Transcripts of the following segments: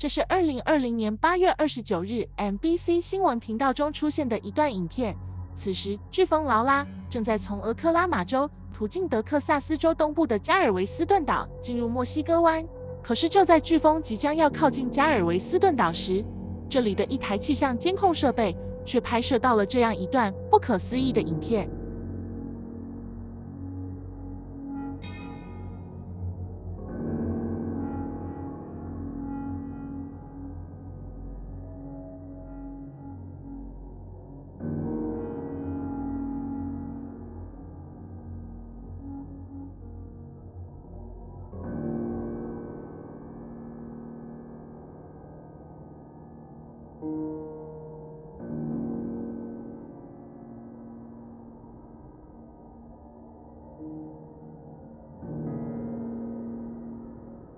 这是2020年8月29日 MBC 新闻频道中出现的一段影片。此时，飓风劳拉正在从俄克拉玛州途径德克萨斯州东部的加尔维斯顿岛进入墨西哥湾。可是就在飓风即将要靠近加尔维斯顿岛时，这里的一台气象监控设备却拍摄到了这样一段不可思议的影片。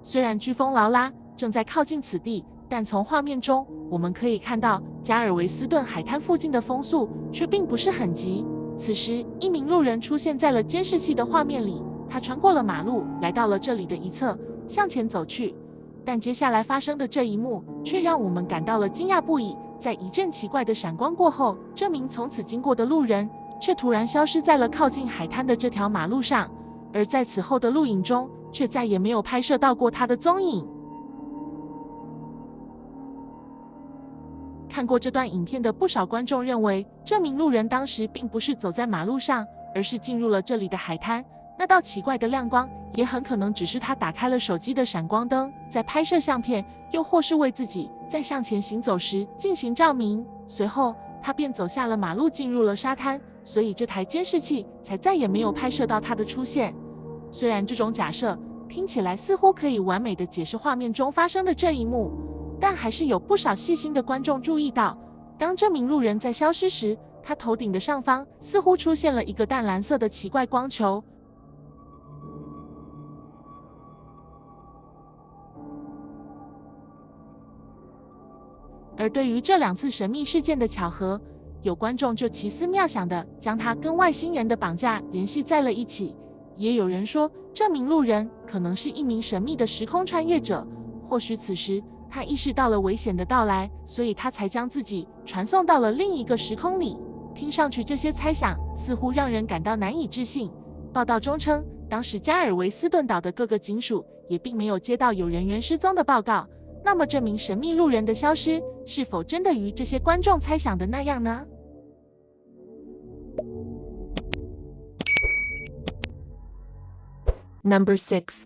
虽然飓风劳拉正在靠近此地，但从画面中我们可以看到加尔维斯顿海滩附近的风速却并不是很急。此时，一名路人出现在了监视器的画面里，他穿过了马路，来到了这里的一侧，向前走去。但接下来发生的这一幕却让我们感到了惊讶不已。在一阵奇怪的闪光过后，这名从此经过的路人却突然消失在了靠近海滩的这条马路上，而在此后的录影中却再也没有拍摄到过他的踪影。看过这段影片的不少观众认为，这名路人当时并不是走在马路上，而是进入了这里的海滩。那道奇怪的亮光也很可能只是他打开了手机的闪光灯，在拍摄相片，又或是为自己在向前行走时进行照明。随后，他便走下了马路，进入了沙滩，所以这台监视器才再也没有拍摄到他的出现。虽然这种假设听起来似乎可以完美的解释画面中发生的这一幕，但还是有不少细心的观众注意到，当这名路人在消失时，他头顶的上方似乎出现了一个淡蓝色的奇怪光球。而对于这两次神秘事件的巧合，有观众就奇思妙想的将它跟外星人的绑架联系在了一起。也有人说，这名路人可能是一名神秘的时空穿越者，或许此时他意识到了危险的到来，所以他才将自己传送到了另一个时空里。听上去这些猜想似乎让人感到难以置信。报道中称，当时加尔维斯顿岛的各个警署也并没有接到有人员失踪的报告。那么这名神秘路人的消失是否真的与这些观众猜想的那样呢？Number 6。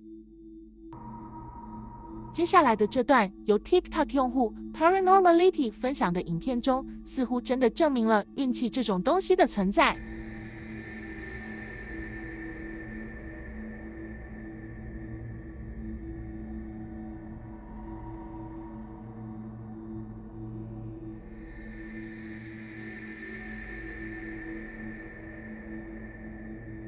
接下来的这段由 TikTok 用户 Paranormality 分享的影片中，似乎真的证明了运气这种东西的存在。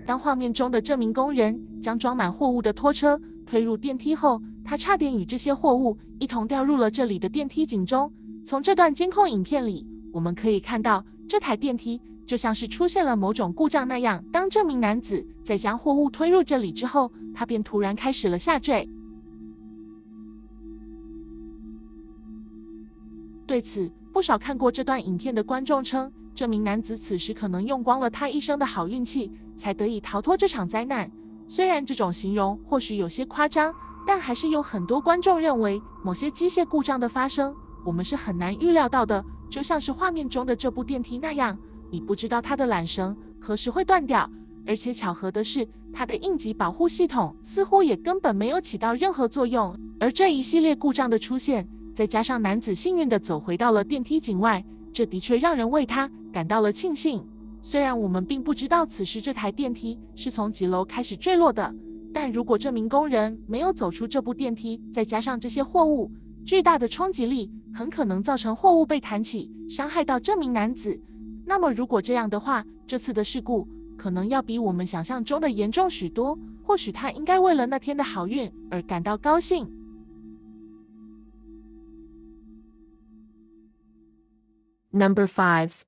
当画面中的这名工人将装满货物的拖车推入电梯后，他差点与这些货物一同掉入了这里的电梯井中。从这段监控影片里，我们可以看到这台电梯就像是出现了某种故障那样。当这名男子在将货物推入这里之后，他便突然开始了下坠。对此，不少看过这段影片的观众称，这名男子此时可能用光了他一生的好运气，才得以逃脱这场灾难。虽然这种形容或许有些夸张，但还是有很多观众认为，某些机械故障的发生，我们是很难预料到的，就像是画面中的这部电梯那样，你不知道它的缆绳何时会断掉，而且巧合的是，它的应急保护系统似乎也根本没有起到任何作用。而这一系列故障的出现，再加上男子幸运地走回到了电梯井外，这的确让人为他感到了庆幸。虽然我们并不知道此时这台电梯是从几楼开始坠落的，但如果这名工人没有走出这部电梯，再加上这些货物，巨大的冲击力很可能造成货物被弹起，伤害到这名男子。那么如果这样的话，这次的事故可能要比我们想象中的严重许多。或许他应该为了那天的好运而感到高兴。Number 5.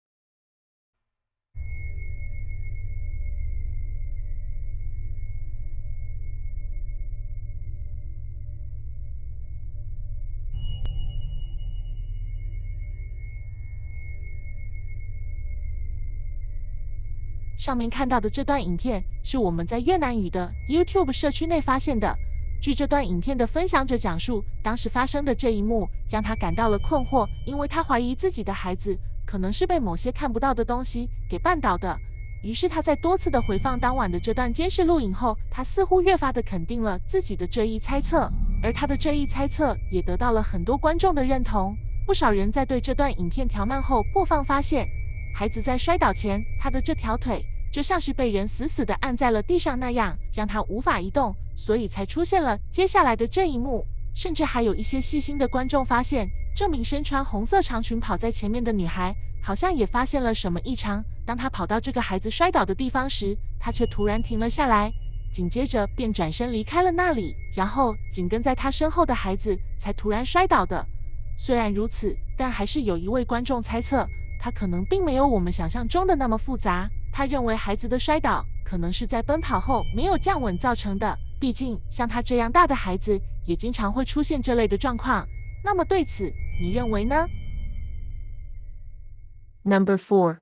上面看到的这段影片是我们在越南语的 YouTube 社区内发现的。据这段影片的分享者讲述，当时发生的这一幕让他感到了困惑，因为他怀疑自己的孩子可能是被某些看不到的东西给绊倒的。于是他在多次的回放当晚的这段监视录影后，他似乎越发的肯定了自己的这一猜测，而他的这一猜测也得到了很多观众的认同。不少人在对这段影片调慢后播放，发现孩子在摔倒前，他的这条腿就像是被人死死地按在了地上那样，让他无法移动，所以才出现了接下来的这一幕。甚至还有一些细心的观众发现，这名身穿红色长裙跑在前面的女孩好像也发现了什么异常。当她跑到这个孩子摔倒的地方时，她却突然停了下来，紧接着便转身离开了那里，然后紧跟在她身后的孩子才突然摔倒的。虽然如此，但还是有一位观众猜测，他可能并没有我们想象中的那么复杂。他认为孩子的摔倒可能是在奔跑后没有站稳造成的，毕竟像他这样大的孩子也经常会出现这类的状况。那么对此，你认为呢？ Number 4.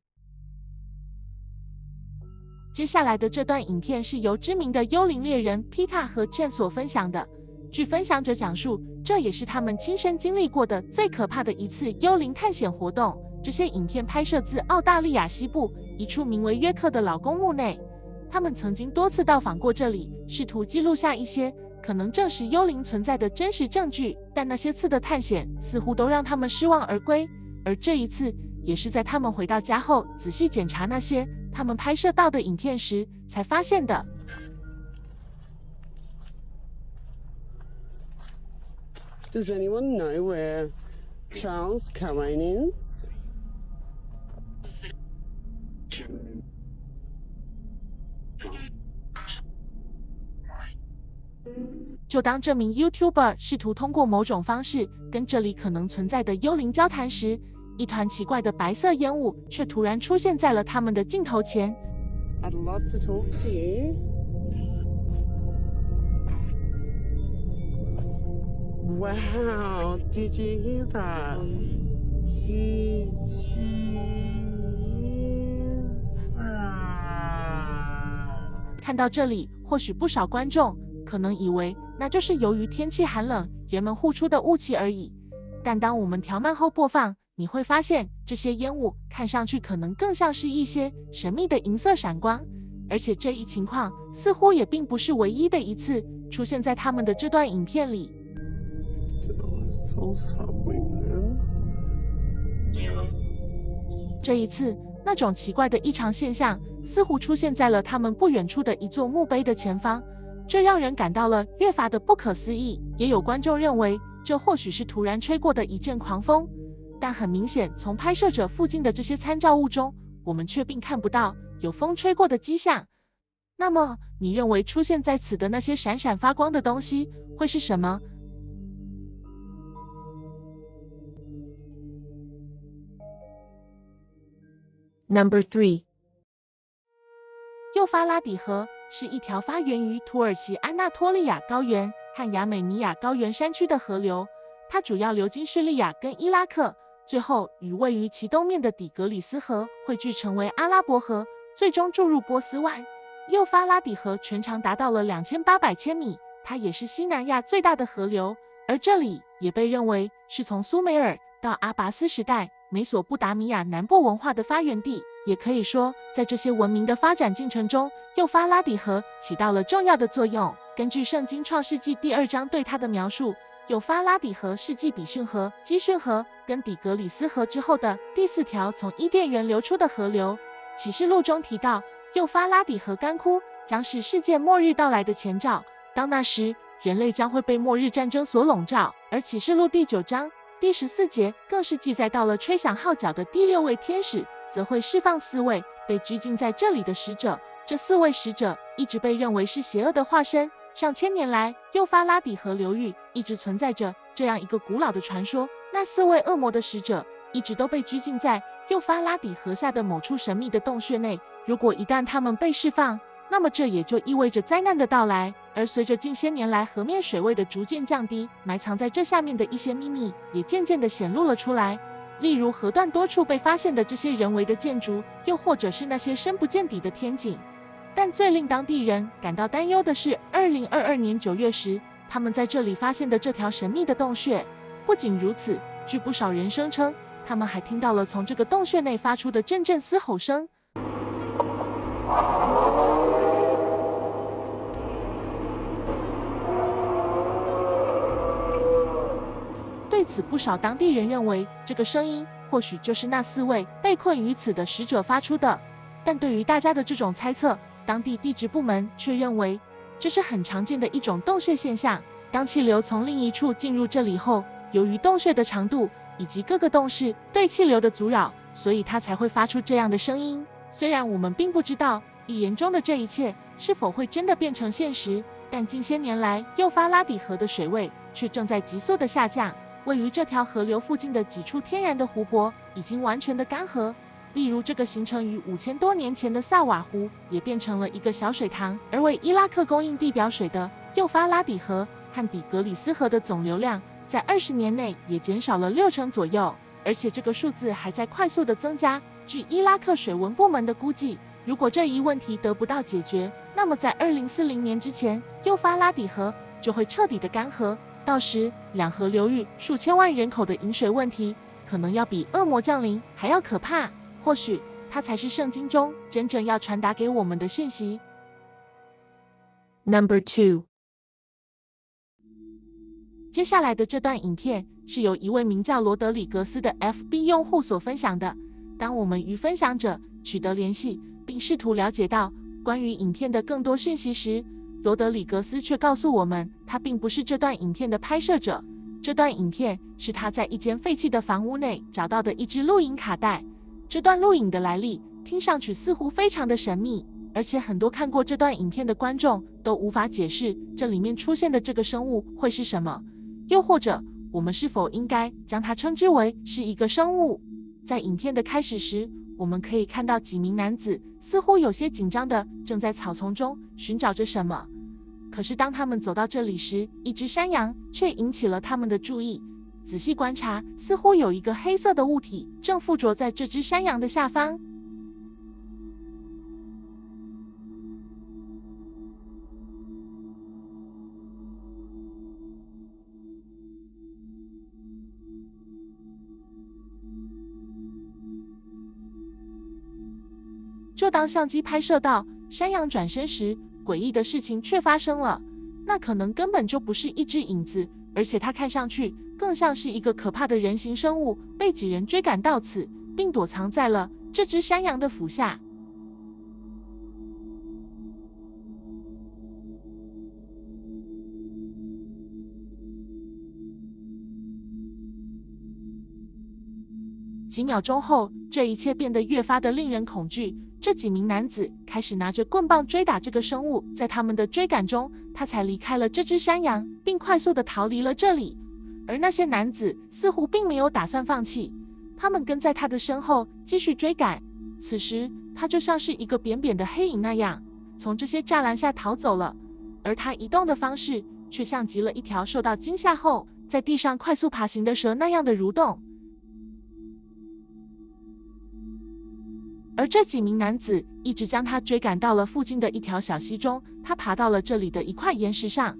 接下来的这段影片是由知名的幽灵猎人 Pika 和 Chen 所分享的。据分享者讲述，这也是他们亲身经历过的最可怕的一次幽灵探险活动。这些影片拍摄自澳大利亚西部一处名为约克的老公墓内。他们曾经多次到访过这里，试图记录下一些可能证实幽灵存在的真实证据，但那些次的探险似乎都让他们失望而归。而这一次，也是在他们回到家后仔细检查那些他们拍摄到的影片时才发现的。 Does anyone know where Charles Carine is? 就当这名 YouTuber 试图通过某种方式跟这里可能存在的幽灵交谈时，一团奇怪的白色烟雾却突然出现在了他们的镜头前。 I'd love to talk to you. Wow, did you hear that? Did you hear that? 看到这里，或许不少观众可能以为那就是由于天气寒冷，人们呼出的雾气而已。但当我们调慢后播放，你会发现这些烟雾看上去可能更像是一些神秘的银色闪光，而且这一情况似乎也并不是唯一的一次出现在他们的这段影片里。 I saw something then. 这一次，那种奇怪的异常现象似乎出现在了他们不远处的一座墓碑的前方，这让人感到了越发的不可思议。也有观众认为，这或许是突然吹过的一阵狂风，但很明显，从拍摄者附近的这些参照物中，我们却并看不到有风吹过的迹象。那么，你认为出现在此的那些闪闪发光的东西会是什么？ Number 3. 幼发拉底河是一条发源于土耳其安纳托利亚高原和亚美尼亚高原山区的河流，它主要流经叙利亚跟伊拉克，最后与位于其东面的底格里斯河汇聚成为阿拉伯河，最终注入波斯湾。幼发拉底河全长达到了2800千米，它也是西南亚最大的河流，而这里也被认为是从苏美尔到阿拔斯时代美索不达米亚南部文化的发源地。也可以说，在这些文明的发展进程中，幼发拉底河起到了重要的作用。根据圣经创世纪第2章对它的描述，幼发拉底河是继比逊河、基逊河跟底格里斯河之后的第4条从伊甸园流出的河流。启示录中提到，幼发拉底河干枯将是世界末日到来的前兆，当那时，人类将会被末日战争所笼罩。而启示录第9章第14节更是记载到了吹响号角的第6位天使，则会释放4位被拘禁在这里的使者。这4位使者一直被认为是邪恶的化身。上千年来，幼发拉底河流域一直存在着这样一个古老的传说：那4位恶魔的使者一直都被拘禁在幼发拉底河下的某处神秘的洞穴内。如果一旦他们被释放，那么这也就意味着灾难的到来。而随着近些年来河面水位的逐渐降低，埋藏在这下面的一些秘密也渐渐地显露了出来。例如河段多处被发现的这些人为的建筑，又或者是那些深不见底的天井。但最令当地人感到担忧的是，2022年9月时，他们在这里发现的这条神秘的洞穴。不仅如此，据不少人声称，他们还听到了从这个洞穴内发出的阵阵嘶吼声。对此，不少当地人认为，这个声音或许就是那4位被困于此的使者发出的。但对于大家的这种猜测，当地地质部门却认为，这是很常见的一种洞穴现象。当气流从另一处进入这里后，由于洞穴的长度以及各个洞室对气流的阻扰，所以它才会发出这样的声音。虽然我们并不知道预言中的这一切是否会真的变成现实，但近些年来，幼发拉底河的水位却正在急速的下降。位于这条河流附近的几处天然的湖泊已经完全的干涸，例如这个形成于5000多年前的萨瓦湖也变成了一个小水塘，而为伊拉克供应地表水的幼发拉底河和底格里斯河的总流量在20年内也减少了60%左右，而且这个数字还在快速的增加。据伊拉克水文部门的估计，如果这一问题得不到解决，那么在2040年之前，幼发拉底河就会彻底的干涸。到时，两河流域数千万人口的饮水问题，可能要比恶魔降临还要可怕。或许，它才是圣经中真正要传达给我们的讯息。Number 2. 接下来的这段影片是由一位名叫罗德里格斯的 FB 用户所分享的。当我们与分享者取得联系，并试图了解到关于影片的更多讯息时，罗德里格斯却告诉我们，他并不是这段影片的拍摄者。这段影片是他在一间废弃的房屋内找到的一支录影卡带。这段录影的来历听上去似乎非常的神秘，而且很多看过这段影片的观众都无法解释这里面出现的这个生物会是什么，又或者我们是否应该将它称之为是一个生物。在影片的开始时，我们可以看到几名男子似乎有些紧张的正在草丛中寻找着什么。可是当他们走到这里时，一只山羊却引起了他们的注意。仔细观察，似乎有一个黑色的物体正附着在这只山羊的下方。就当相机拍摄到山羊转身时，诡异的事情却发生了。那可能根本就不是一只影子，而且它看上去更像是一个可怕的人形生物，被几人追赶到此，并躲藏在了这只山羊的腹下。几秒钟后，这一切变得越发的令人恐惧。这几名男子开始拿着棍棒追打这个生物，在他们的追赶中，他才离开了这只山羊，并快速的逃离了这里。而那些男子似乎并没有打算放弃，他们跟在他的身后继续追赶。此时，他就像是一个扁扁的黑影那样，从这些栅栏下逃走了，而他移动的方式却像极了一条受到惊吓后在地上快速爬行的蛇那样的蠕动。而这几名男子一直将他追赶到了附近的一条小溪中，他爬到了这里的一块岩石上，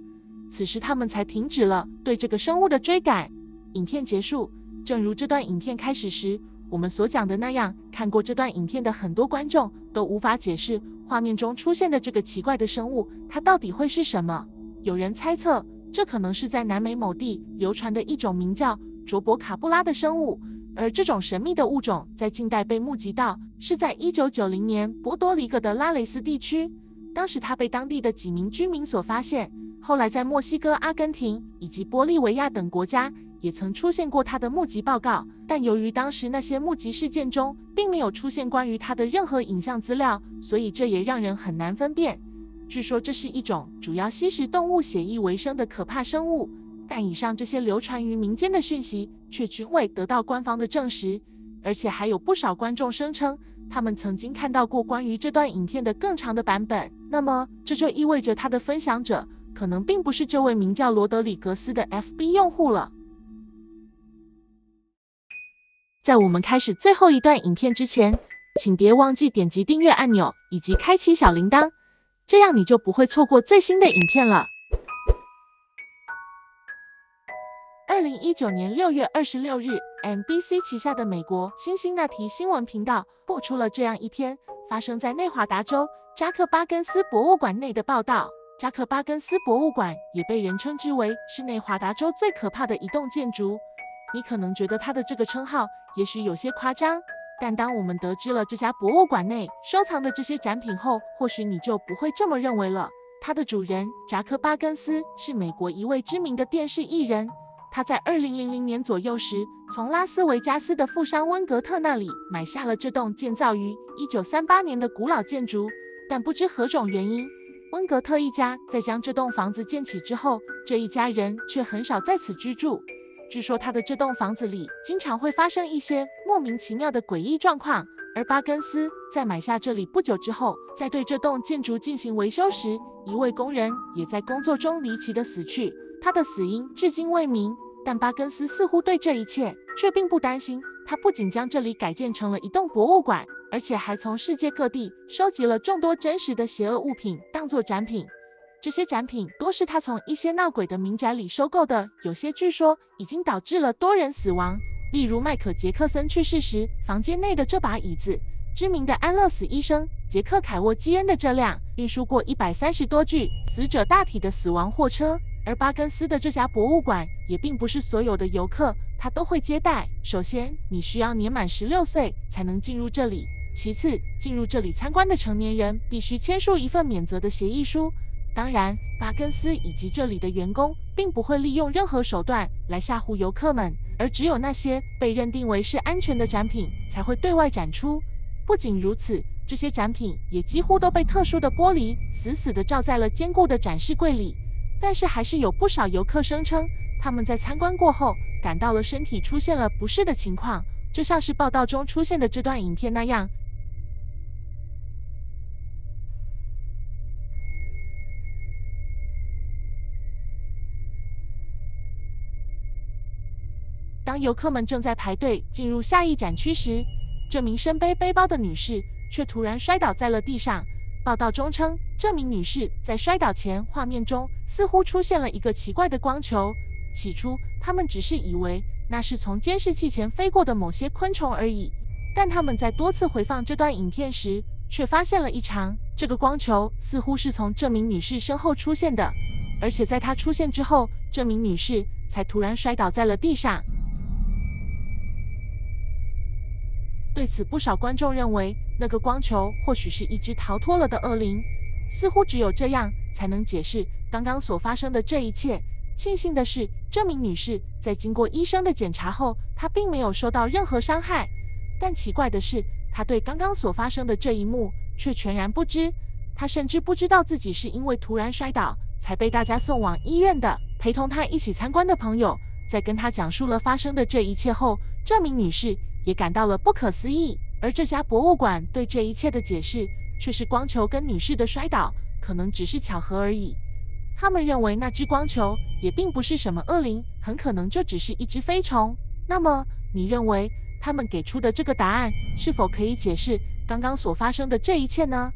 此时他们才停止了对这个生物的追赶。影片结束，正如这段影片开始时我们所讲的那样，看过这段影片的很多观众都无法解释画面中出现的这个奇怪的生物，它到底会是什么。有人猜测，这可能是在南美某地流传的一种名叫卓博卡布拉的生物，而这种神秘的物种在近代被目击到，是在1990年波多黎各的拉雷斯地区。当时它被当地的几名居民所发现，后来在墨西哥、阿根廷以及玻利维亚等国家也曾出现过它的目击报告，但由于当时那些目击事件中并没有出现关于它的任何影像资料，所以这也让人很难分辨。据说这是一种主要吸食动物血液为生的可怕生物，但以上这些流传于民间的讯息却均未得到官方的证实，而且还有不少观众声称他们曾经看到过关于这段影片的更长的版本。那么这就意味着他的分享者可能并不是这位名叫罗德里格斯的 FB 用户了。在我们开始最后一段影片之前，请别忘记点击订阅按钮以及开启小铃铛，这样你就不会错过最新的影片了。2019年6月26日 ，NBC 旗下的美国辛辛那提新闻频道播出了这样一篇发生在内华达州扎克巴根斯博物馆内的报道。扎克巴根斯博物馆也被人称之为是内华达州最可怕的一栋建筑。你可能觉得它的这个称号也许有些夸张，但当我们得知了这家博物馆内收藏的这些展品后，或许你就不会这么认为了。它的主人扎克巴根斯是美国一位知名的电视艺人。他在2000年左右时，从拉斯维加斯的富商温格特那里买下了这栋建造于1938年的古老建筑，但不知何种原因，温格特一家在将这栋房子建起之后，这一家人却很少在此居住。据说他的这栋房子里经常会发生一些莫名其妙的诡异状况，而巴根斯在买下这里不久之后，在对这栋建筑进行维修时，一位工人也在工作中离奇的死去。他的死因至今未明，但巴根斯似乎对这一切却并不担心。他不仅将这里改建成了一栋博物馆，而且还从世界各地收集了众多真实的邪恶物品当作展品。这些展品多是他从一些闹鬼的民宅里收购的，有些据说已经导致了多人死亡。例如迈克·杰克森去世时，房间内的这把椅子；知名的安乐死医生杰克·凯沃基恩的这辆运输过130多具死者大体的死亡货车。而巴根斯的这家博物馆也并不是所有的游客他都会接待。首先，你需要年满16岁才能进入这里；其次，进入这里参观的成年人必须签署一份免责的协议书。当然，巴根斯以及这里的员工并不会利用任何手段来吓唬游客们，而只有那些被认定为是安全的展品才会对外展出。不仅如此，这些展品也几乎都被特殊的玻璃死死地罩在了坚固的展示柜里。但是还是有不少游客声称，他们在参观过后感到了身体出现了不适的情况，就像是报道中出现的这段影片那样。当游客们正在排队进入下一展区时，这名身背背包的女士却突然摔倒在了地上。报道中称，这名女士在摔倒前，画面中似乎出现了一个奇怪的光球。起初，他们只是以为那是从监视器前飞过的某些昆虫而已，但他们在多次回放这段影片时，却发现了异常。这个光球似乎是从这名女士身后出现的，而且在她出现之后，这名女士才突然摔倒在了地上。对此，不少观众认为，那个光球或许是一只逃脱了的恶灵，似乎只有这样才能解释刚刚所发生的这一切。庆幸的是，这名女士在经过医生的检查后，她并没有受到任何伤害。但奇怪的是，她对刚刚所发生的这一幕却全然不知，她甚至不知道自己是因为突然摔倒才被大家送往医院的。陪同她一起参观的朋友在跟她讲述了发生的这一切后，这名女士也感到了不可思议，而这家博物馆对这一切的解释却是光球跟女士的摔倒可能只是巧合而已。他们认为那只光球也并不是什么恶灵，很可能就只是一只飞虫。那么，你认为他们给出的这个答案是否可以解释刚刚所发生的这一切呢？